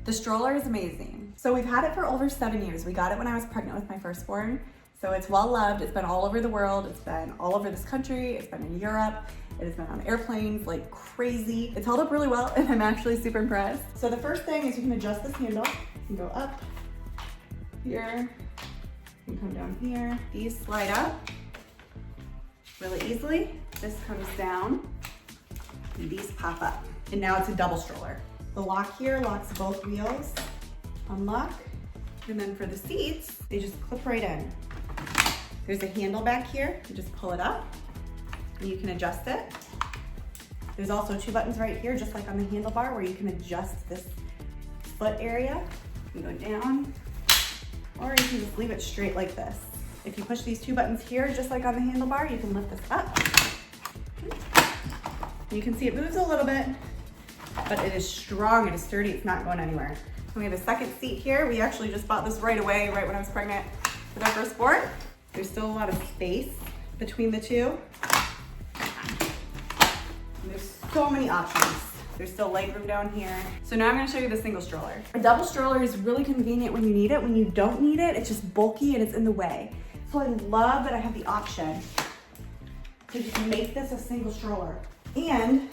The stroller is amazing. So we've had it for over 7 years. We got it when I was pregnant with my firstborn. So it's well loved. It's been all over the world. It's been all over this country. It's been in Europe. It has been on airplanes like crazy. It's held up really well and I'm actually super impressed. So the first thing is you can adjust this handle. You can go up here, you can come down here. These slide up really easily. This comes down and these pop up. And now it's a double stroller. The lock here locks both wheels, unlock. And then for the seats, they just clip right in. There's a handle back here. You just pull it up and you can adjust it. There's also 2 buttons right here, just like on the handlebar, where you can adjust this foot area. You can go down, or you can just leave it straight like this. If you push these 2 buttons here, just like on the handlebar, you can lift this up. You can see it moves a little bit, but it is strong, it is sturdy, it's not going anywhere. And we have a second seat here. We actually just bought this right away, right when I was pregnant with our firstborn. There's still a lot of space between the two. And there's so many options. There's still leg room down here. So now I'm gonna show you the single stroller. A double stroller is really convenient when you need it. When you don't need it, it's just bulky and it's in the way. So I love that I have the option to just make this a single stroller. And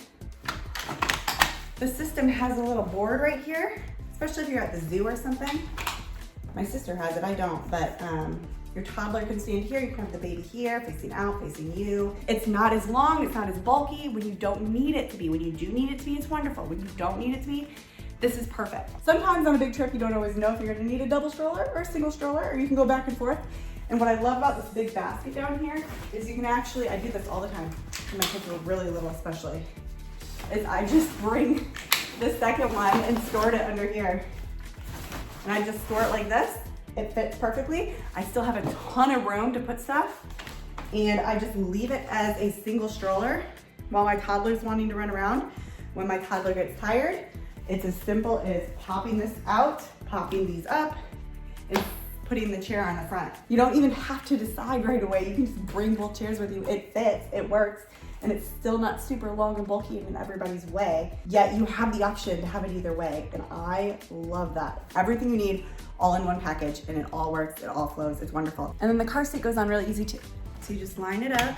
the system has a little board right here, especially if you're at the zoo or something. My sister has it, I don't, but your toddler can stand here, you can have the baby here, facing out, facing you. It's not as long, it's not as bulky when you don't need it to be. When you do need it to be, it's wonderful. When you don't need it to be, this is perfect. Sometimes on a big trip, you don't always know if you're gonna need a double stroller or a single stroller, or you can go back and forth. And what I love about this big basket down here is you can actually, I do this all the time, when my kids were really little especially, is I just bring the second one and store it under here. And I just store it like this. It fits perfectly. I still have a ton of room to put stuff. And I just leave it as a single stroller while my toddler's wanting to run around. When my toddler gets tired, it's as simple as popping this out, popping these up, and putting the chair on the front. You don't even have to decide right away. You can just bring both chairs with you. It fits, it works, and it's still not super long and bulky and in everybody's way, yet you have the option to have it either way, and I love that. Everything you need, all in one package, and it all works, it all flows, it's wonderful. And then the car seat goes on really easy too. So you just line it up,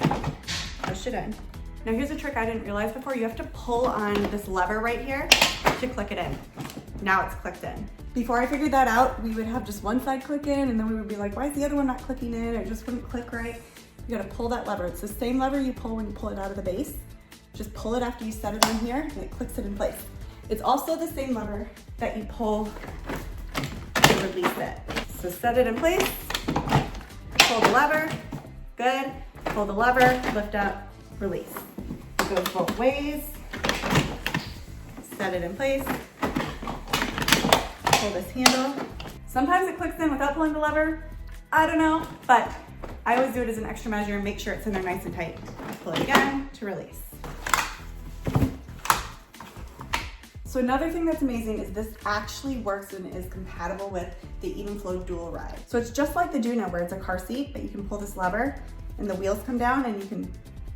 push it in. Now here's a trick I didn't realize before. You have to pull on this lever right here to click it in. Now it's clicked in. Before I figured that out, we would have just one side click in, and then we would be like, why is the other one not clicking in? It just wouldn't click right. You gotta pull that lever. It's the same lever you pull when you pull it out of the base. Just pull it after you set it on here, and it clicks it in place. It's also the same lever that you pull to release it. So set it in place, pull the lever, good. Pull the lever, lift up, release. It goes both ways. Set it in place. Pull this handle. Sometimes it clicks in without pulling the lever. I don't know, but I always do it as an extra measure and make sure it's in there nice and tight. Pull it again to release. So another thing that's amazing is this actually works and is compatible with the Evenflo Dualride. So it's just like the Duna where it's a car seat, but you can pull this lever and the wheels come down and you can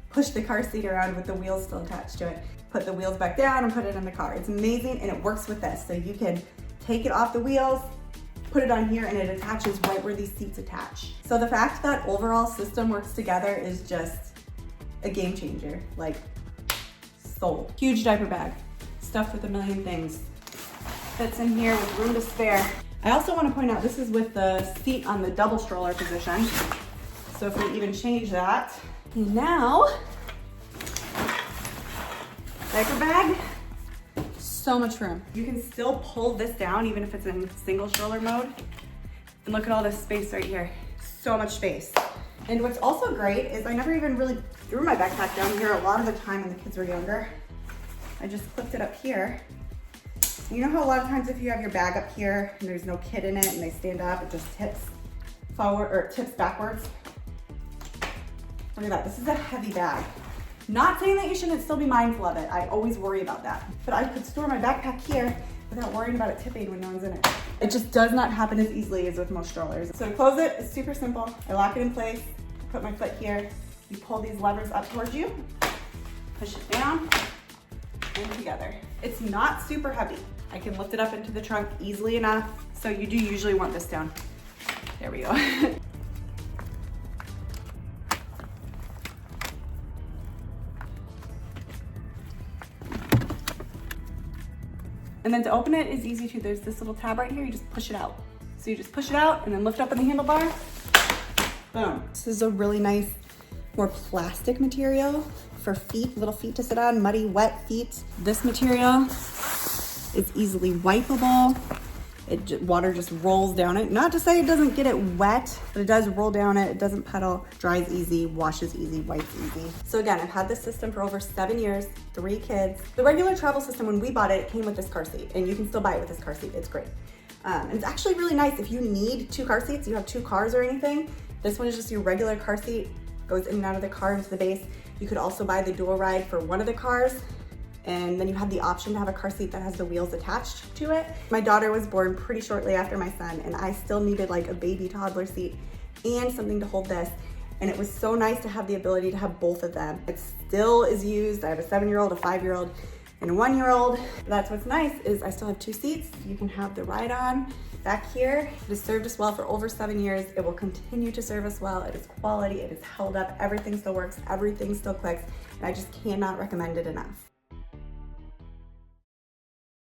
push the car seat around with the wheels still attached to it. Put the wheels back down and put it in the car. It's amazing and it works with this. So you can take it off the wheels, put it on here, and it attaches right where these seats attach. So the fact that overall system works together is just a game changer, like sold. Huge diaper bag, stuffed with a million things. Fits in here with room to spare. I also want to point out this is with the seat on the double stroller position. So if we even change that, now, diaper bag, so much room. You can still pull this down even if it's in single stroller mode. And look at all this space right here. So much space. And what's also great is I never even really threw my backpack down here a lot of the time when the kids were younger. I just clipped it up here. You know how a lot of times if you have your bag up here and there's no kid in it and they stand up, it just tips forward or it tips backwards? Look at that, this is a heavy bag. Not saying that you shouldn't still be mindful of it. I always worry about that. But I could store my backpack here without worrying about it tipping when no one's in it. It just does not happen as easily as with most strollers. So to close it, it's super simple. I lock it in place, put my foot here. You pull these levers up towards you, push it down, and together. It's not super heavy. I can lift it up into the trunk easily enough. So you do usually want this down. There we go. And then to open it is easy too. There's this little tab right here, you just push it out. So you just push it out and then lift up on the handlebar, boom. This is a really nice, more plastic material for feet, little feet to sit on, muddy, wet feet. This material is easily wipeable. Water just rolls down it. Not to say it doesn't get it wet, but it does roll down it. It doesn't puddle, dries easy, washes easy, wipes easy. So again, I've had this system for over 7 years, 3 kids. The regular travel system, when we bought it, it came with this car seat, and you can still buy it with this car seat. It's great. And it's actually really nice if you need 2 car seats, you have 2 cars or anything. This one is just your regular car seat, goes in and out of the car into the base. You could also buy the DualRide for one of the cars, and then you have the option to have a car seat that has the wheels attached to it. My daughter was born pretty shortly after my son, and I still needed like a baby toddler seat and something to hold this. And it was so nice to have the ability to have both of them. It still is used. I have a 7-year-old, a 5-year-old, and a 1-year-old. That's what's nice is I still have 2 seats. You can have the ride on back here. It has served us well for over 7 years. It will continue to serve us well. It is quality, it is held up, everything still works, everything still clicks, and I just cannot recommend it enough.